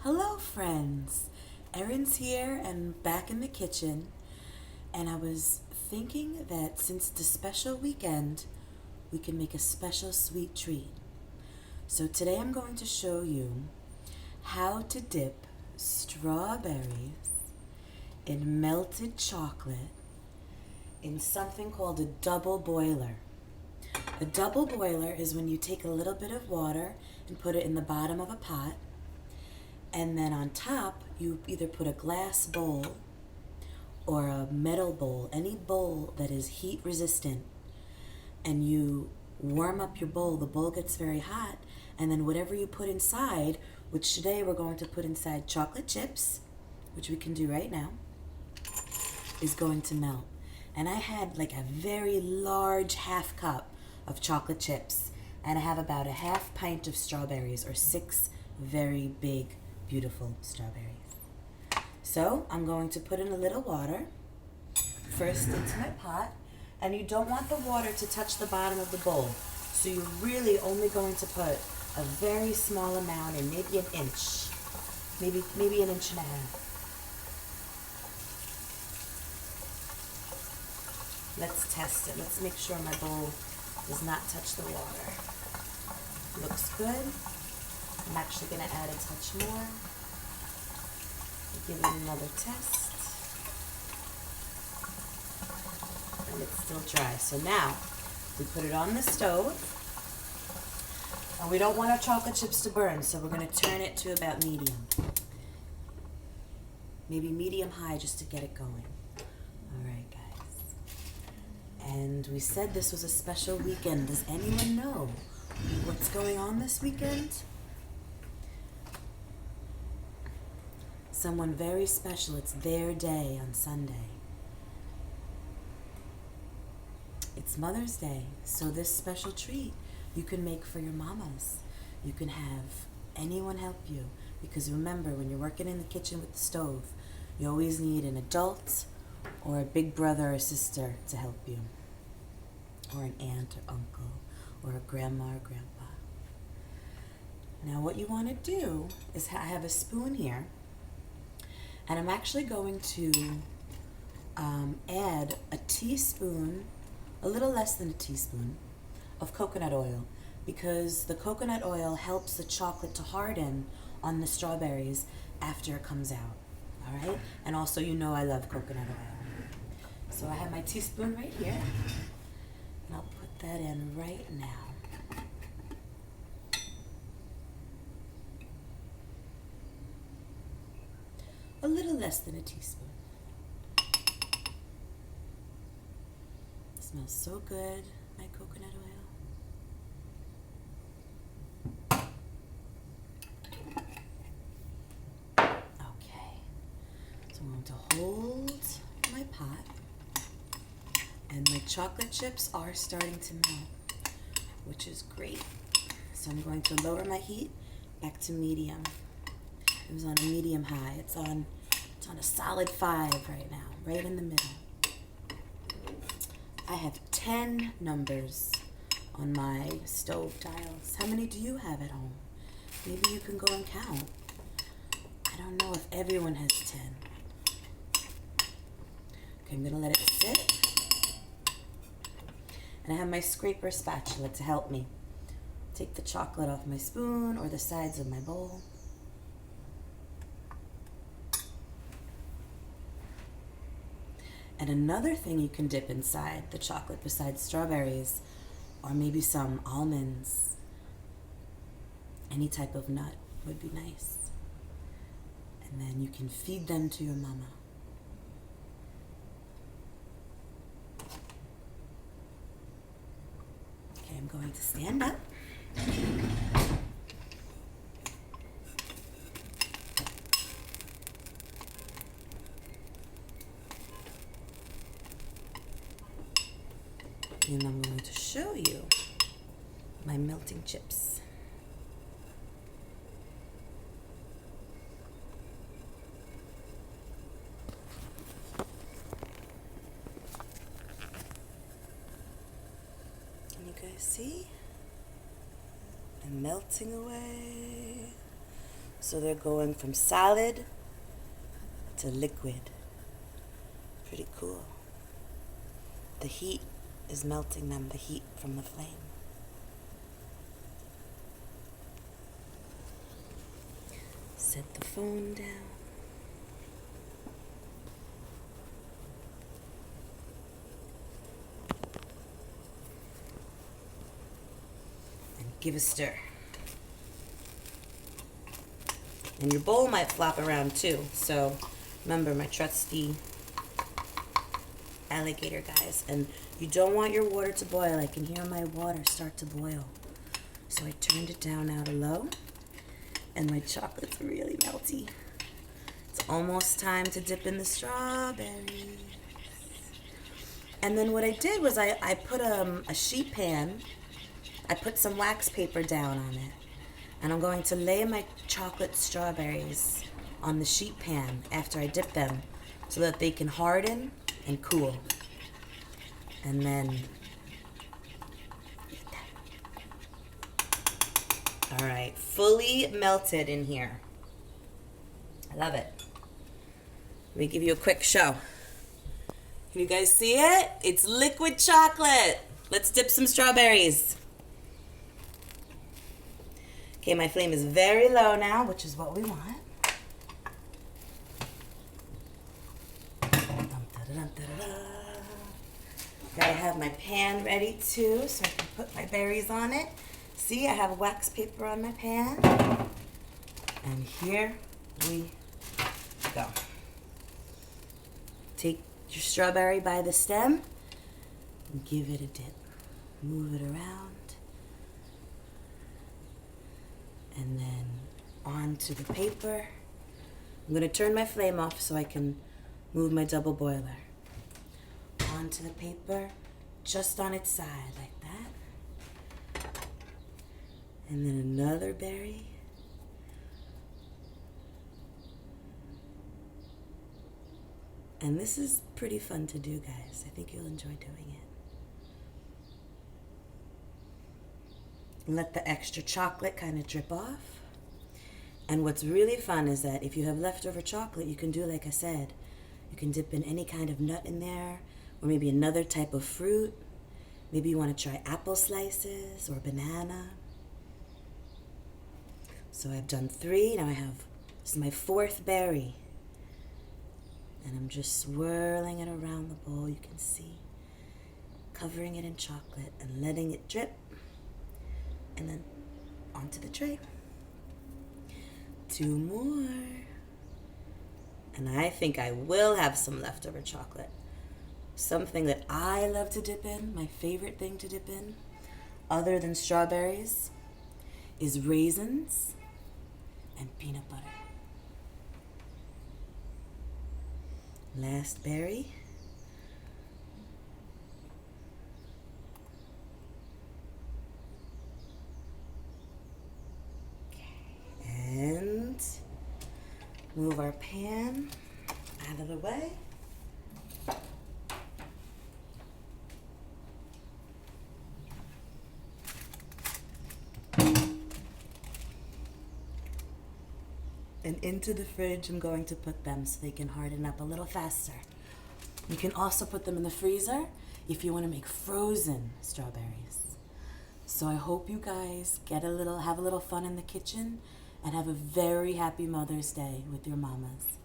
Hello, friends. Erin's here and back in the kitchen. And I was thinking that since it's a special weekend, we can make a special sweet treat. So today I'm going to show you how to dip strawberries in melted chocolate in something called a double boiler. A double boiler is when you take a little bit of water and put it in the bottom of a pot, and then on top you either put a glass bowl or a metal bowl, any bowl that is heat resistant, and you warm up your bowl. The bowl gets very hot, and then whatever you put inside, which today we're going to put inside chocolate chips, which we can do right now, is going to melt. And I had like a very large half cup of chocolate chips, and I have about a half pint of strawberries, or 6 very big, beautiful strawberries. So I'm going to put in a little water first into my pot, and you don't want the water to touch the bottom of the bowl. So you're really only going to put a very small amount in, maybe an inch, maybe an inch and a half. Let's test it. Let's make sure my bowl does not touch the water. Looks good. I'm actually going to add a touch more. Give it another test. And it's still dry. So now we put it on the stove. And we don't want our chocolate chips to burn, so we're going to turn it to about medium. Maybe medium high just to get it going. All right, guys. And we said this was a special weekend. Does anyone know what's going on this weekend? Someone very special. It's their day on Sunday. It's Mother's Day, so this special treat you can make for your mamas. You can have anyone help you, because remember, when you're working in the kitchen with the stove, you always need an adult or a big brother or sister to help you, or an aunt or uncle, or a grandma or grandpa. Now what you want to do is, I have a spoon here, and I'm actually going to add a teaspoon, a little less than a teaspoon, of coconut oil, because the coconut oil helps the chocolate to harden on the strawberries after it comes out. All right? And also, you know I love coconut oil. So I have my teaspoon right here, and I'll put that in right now. A little less than a teaspoon. It smells so good, my coconut oil. Okay, so I'm going to hold my pot, and my chocolate chips are starting to melt, which is great. So I'm going to lower my heat back to medium. It was on a medium high. It's on a solid 5 right now, right in the middle. I have 10 numbers on my stove tiles. How many do you have at home? Maybe you can go and count. I don't know if everyone has 10. Okay, I'm gonna let it sit. And I have my scraper spatula to help me take the chocolate off my spoon or the sides of my bowl. And another thing you can dip inside the chocolate besides strawberries, or maybe some almonds. Any type of nut would be nice. And then you can feed them to your mama. Okay, I'm going to stand up. And I'm going to show you my melting chips. Can you guys see? I'm melting away. So they're going from solid to liquid. Pretty cool. The heat is melting them, the heat from the flame. Set the phone down. And give a stir. And your bowl might flop around too, so remember my trusty alligator guys. And you don't want your water to boil. I can hear my water start to boil. So I turned it down now to low. And my chocolate's really melty. It's almost time to dip in the strawberries. And then what I did was I put a sheet pan. I put some wax paper down on it. And I'm going to lay my chocolate strawberries on the sheet pan after I dip them so that they can harden and cool. And then eat that. All right, fully melted in here. I love it. Let me give you a quick show. Can you guys see it? It's liquid chocolate. Let's dip some strawberries. Okay, my flame is very low now, which is what we want. Gotta have my pan ready too, so I can put my berries on it. See, I have wax paper on my pan. And here we go. Take your strawberry by the stem and give it a dip. Move it around. And then onto the paper. I'm going to turn my flame off so I can move my double boiler. Onto the paper, just on its side, like that. And then another berry. And this is pretty fun to do, guys. I think you'll enjoy doing it. Let the extra chocolate kind of drip off. And what's really fun is that if you have leftover chocolate, you can do like I said. You can dip in any kind of nut in there, or maybe another type of fruit. Maybe you want to try apple slices or banana. So I've done 3. Now this is my 4th berry. And I'm just swirling it around the bowl, you can see. Covering it in chocolate and letting it drip. And then onto the tray. 2 more. And I think I will have some leftover chocolate. Something that I love to dip in, my favorite thing to dip in, other than strawberries, is raisins and peanut butter. Last berry. And move our pan out of the way. And into the fridge, I'm going to put them so they can harden up a little faster. You can also put them in the freezer if you want to make frozen strawberries. So I hope you guys have a little fun in the kitchen and have a very happy Mother's Day with your mamas.